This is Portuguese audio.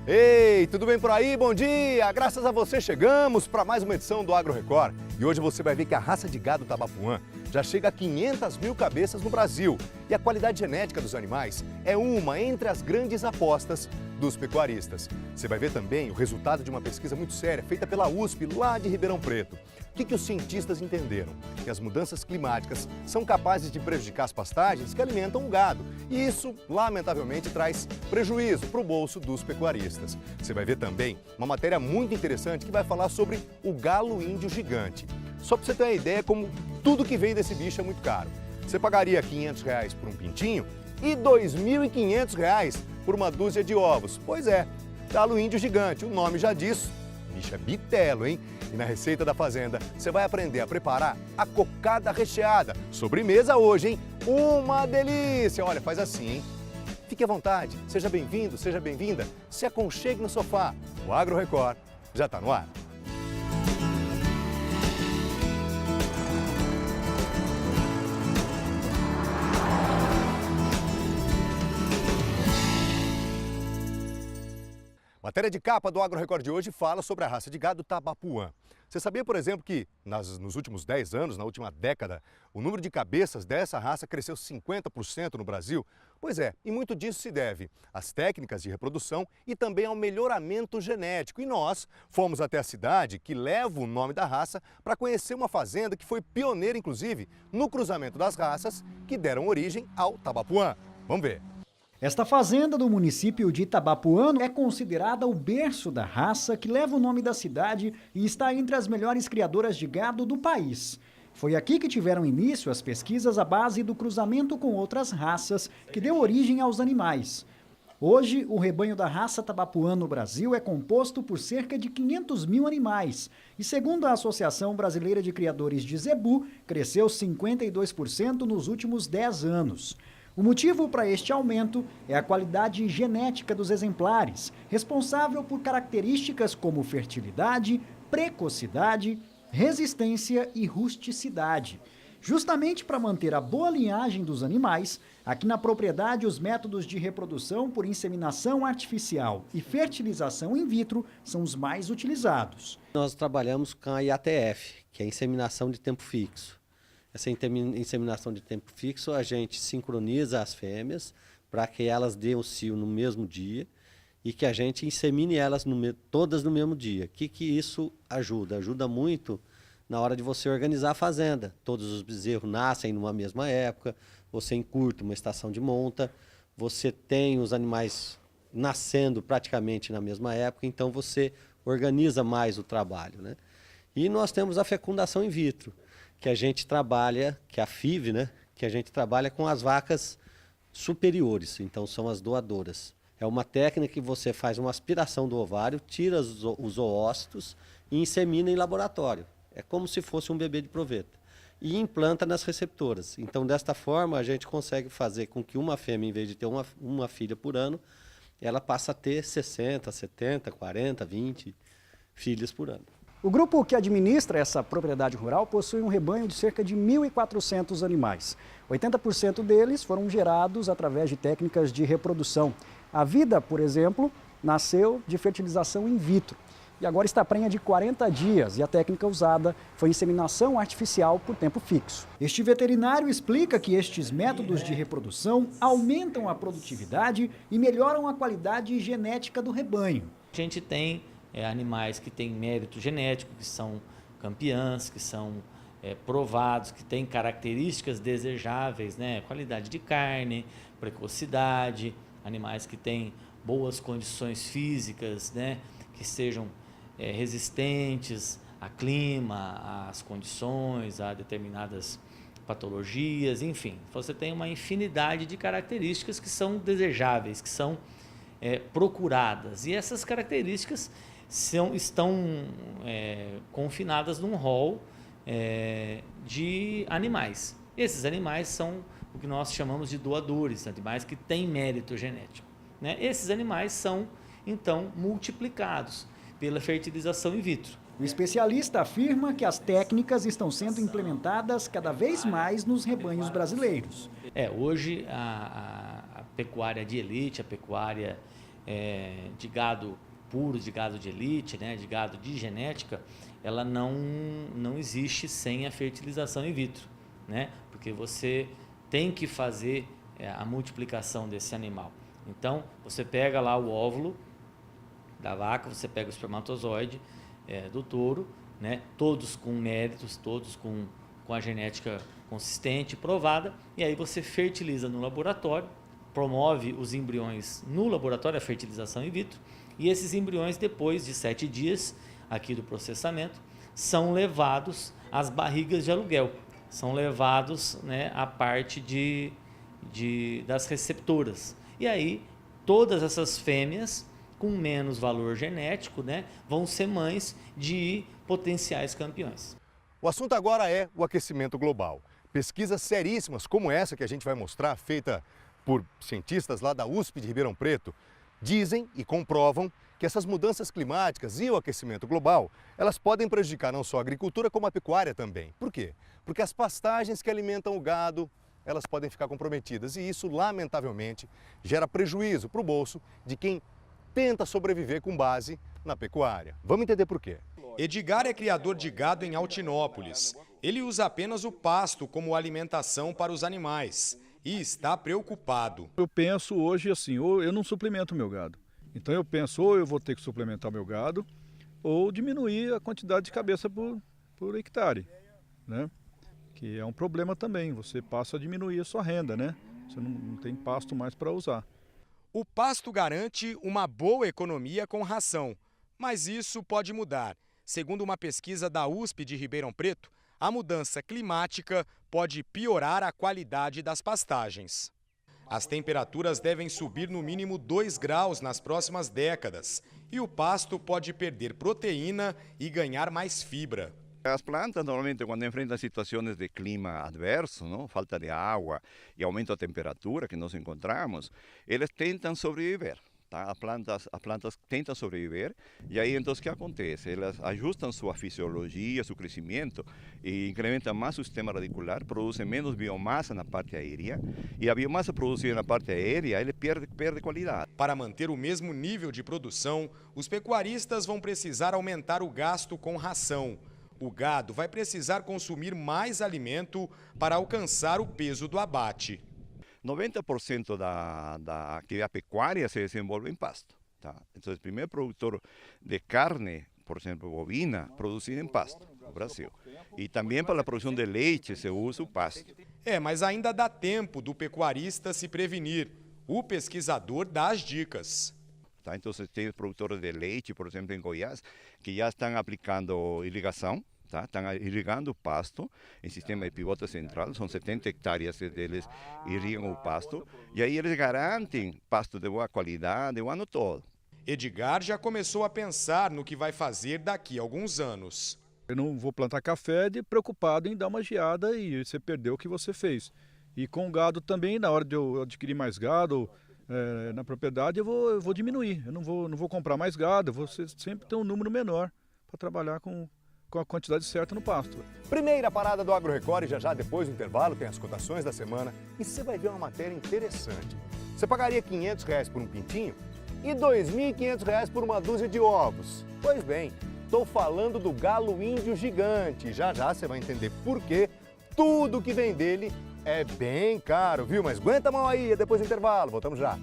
Ei, tudo bem por aí? Bom dia! Graças a você chegamos para mais uma edição do Agro Record. E hoje você vai ver que a raça de gado Tabapuã já chega a 500 mil cabeças no Brasil. E a qualidade genética dos animais é uma entre as grandes apostas dos pecuaristas. Você vai ver também o resultado de uma pesquisa muito séria feita pela USP lá de Ribeirão Preto. O que os cientistas entenderam? Que as mudanças climáticas são capazes de prejudicar as pastagens que alimentam o gado. E isso, lamentavelmente, traz prejuízo para o bolso dos pecuaristas. Você vai ver também uma matéria muito interessante que vai falar sobre o galo índio gigante. Só para você ter uma ideia como tudo que vem desse bicho é muito caro. Você pagaria R$500 por um pintinho e R$2.500 por uma dúzia de ovos. Pois é, galo índio gigante, o nome já diz, bicho é bitelo, hein? E na receita da fazenda, você vai aprender a preparar a cocada recheada. Sobremesa hoje, hein? Uma delícia! Olha, faz assim, hein? Fique à vontade, seja bem-vindo, seja bem-vinda. Se aconchegue no sofá. O Agro Record já está no ar. Matéria de capa do Agro Record de hoje fala sobre a raça de gado Tabapuã. Você sabia, por exemplo, que nos últimos 10 anos, na última década, o número de cabeças dessa raça cresceu 50% no Brasil? Pois é, e muito disso se deve às técnicas de reprodução e também ao melhoramento genético. E nós fomos até a cidade que leva o nome da raça para conhecer uma fazenda que foi pioneira, inclusive, no cruzamento das raças que deram origem ao Tabapuã. Vamos ver. Esta fazenda do município de Tabapuã é considerada o berço da raça que leva o nome da cidade e está entre as melhores criadoras de gado do país. Foi aqui que tiveram início as pesquisas à base do cruzamento com outras raças que deu origem aos animais. Hoje, o rebanho da raça Tabapuã no Brasil é composto por cerca de 500 mil animais e, segundo a Associação Brasileira de Criadores de Zebu, cresceu 52% nos últimos 10 anos. O motivo para este aumento é a qualidade genética dos exemplares, responsável por características como fertilidade, precocidade, resistência e rusticidade. Justamente para manter a boa linhagem dos animais, aqui na propriedade os métodos de reprodução por inseminação artificial e fertilização in vitro são os mais utilizados. Nós trabalhamos com a IATF, que é a inseminação de tempo fixo. Essa inseminação de tempo fixo, a gente sincroniza as fêmeas para que elas deem o cio no mesmo dia e que a gente insemine elas todas no mesmo dia. O que isso ajuda? Ajuda muito na hora de você organizar a fazenda. Todos os bezerros nascem numa mesma época, você encurta uma estação de monta, você tem os animais nascendo praticamente na mesma época, então você organiza mais o trabalho, né? E nós temos a fecundação in vitro, que a gente trabalha, que é a FIV, né? Que a gente trabalha com as vacas superiores, então são as doadoras. É uma técnica que você faz uma aspiração do ovário, tira os oócitos e insemina em laboratório. É como se fosse um bebê de proveta. E implanta nas receptoras. Então, desta forma, a gente consegue fazer com que uma fêmea, em vez de ter uma filha por ano, ela passe a ter 60, 70, 40, 20 filhas por ano. O grupo que administra essa propriedade rural possui um rebanho de cerca de 1.400 animais. 80% deles foram gerados através de técnicas de reprodução. A Vida, por exemplo, nasceu de fertilização in vitro e agora está prenha de 40 dias e a técnica usada foi inseminação artificial por tempo fixo. Este veterinário explica que estes métodos de reprodução aumentam a produtividade e melhoram a qualidade genética do rebanho. A gente tem animais que têm mérito genético, que são campeãs, que são provados, que têm características desejáveis, né? Qualidade de carne, precocidade, animais que têm boas condições físicas, né? Que sejam resistentes a clima, às condições, a determinadas patologias, enfim. Você tem uma infinidade de características que são desejáveis, que são procuradas. E essas características estão confinadas num rol de animais. Esses animais são o que nós chamamos de doadores, animais que têm mérito genético, né? Esses animais são, então, multiplicados pela fertilização in vitro. O especialista afirma que as técnicas estão sendo implementadas cada vez mais nos rebanhos brasileiros. Hoje a pecuária de elite, a pecuária de gado puro, de gado de elite, né, de gado de genética, ela não existe sem a fertilização in vitro, né? Porque você tem que fazer a multiplicação desse animal. Então, você pega lá o óvulo da vaca, você pega o espermatozoide do touro, né? Todos com méritos, todos com a genética consistente, provada, e aí você fertiliza no laboratório, promove os embriões no laboratório, a fertilização in vitro, e esses embriões, depois de 7 dias aqui do processamento, são levados às barrigas de aluguel, são levados, né, à parte das receptoras. E aí, todas essas fêmeas, com menos valor genético, né, vão ser mães de potenciais campeões. O assunto agora é o aquecimento global. Pesquisas seríssimas como essa que a gente vai mostrar, feita por cientistas lá da USP de Ribeirão Preto, dizem e comprovam que essas mudanças climáticas e o aquecimento global, elas podem prejudicar não só a agricultura, como a pecuária também. Por quê? Porque as pastagens que alimentam o gado, elas podem ficar comprometidas e isso, lamentavelmente, gera prejuízo para o bolso de quem tenta sobreviver com base na pecuária. Vamos entender por quê. Edgar é criador de gado em Altinópolis. Ele usa apenas o pasto como alimentação para os animais e está preocupado. Eu penso hoje assim, ou eu não suplemento o meu gado. Então eu penso, ou eu vou ter que suplementar o meu gado, ou diminuir a quantidade de cabeça por hectare, né? Que é um problema também, você passa a diminuir a sua renda, né? Você não tem pasto mais para usar. O pasto garante uma boa economia com ração, mas isso pode mudar. Segundo uma pesquisa da USP de Ribeirão Preto, a mudança climática pode piorar a qualidade das pastagens. As temperaturas devem subir no mínimo 2 graus nas próximas décadas e o pasto pode perder proteína e ganhar mais fibra. As plantas, normalmente, quando enfrentam situações de clima adverso, não? Falta de água e aumento da temperatura que nós encontramos, eles tentam sobreviver. Tá? As plantas tentam sobreviver e aí então o que acontece? Elas ajustam sua fisiologia, seu crescimento e incrementam mais o sistema radicular, produzem menos biomassa na parte aérea e a biomassa produzida na parte aérea ele perde qualidade. Para manter o mesmo nível de produção, os pecuaristas vão precisar aumentar o gasto com ração. O gado vai precisar consumir mais alimento para alcançar o peso do abate. 90% da atividade pecuária se desenvolve em pasto. Tá? Então, o primeiro produtor de carne, por exemplo, bovina, produzida em pasto, no Brasil. E também para a produção de leite se usa o pasto. Mas ainda dá tempo do pecuarista se prevenir. O pesquisador dá as dicas. Tá? Então, tem produtores de leite, por exemplo, em Goiás, que já estão aplicando irrigação. Tá? Estão irrigando o pasto em sistema de pivota central, são 70 hectares deles irrigam o pasto e aí eles garantem pasto de boa qualidade o ano todo. Edgar já começou a pensar no que vai fazer daqui a alguns anos. Eu não vou plantar café preocupado em dar uma geada e você perdeu o que você fez. E com o gado também, na hora de eu adquirir mais gado na propriedade, eu vou diminuir. Eu não vou comprar mais gado, eu vou sempre ter um número menor para trabalhar com a quantidade certa no pasto. Primeira parada do Agro Record e já depois do intervalo tem as cotações da semana e você vai ver uma matéria interessante. Você pagaria R$500 por um pintinho e R$2.500 por uma dúzia de ovos. Pois bem, estou falando do galo índio gigante. Já você vai entender por que tudo que vem dele é bem caro, viu? Mas aguenta a mão aí, é depois do intervalo. Voltamos já.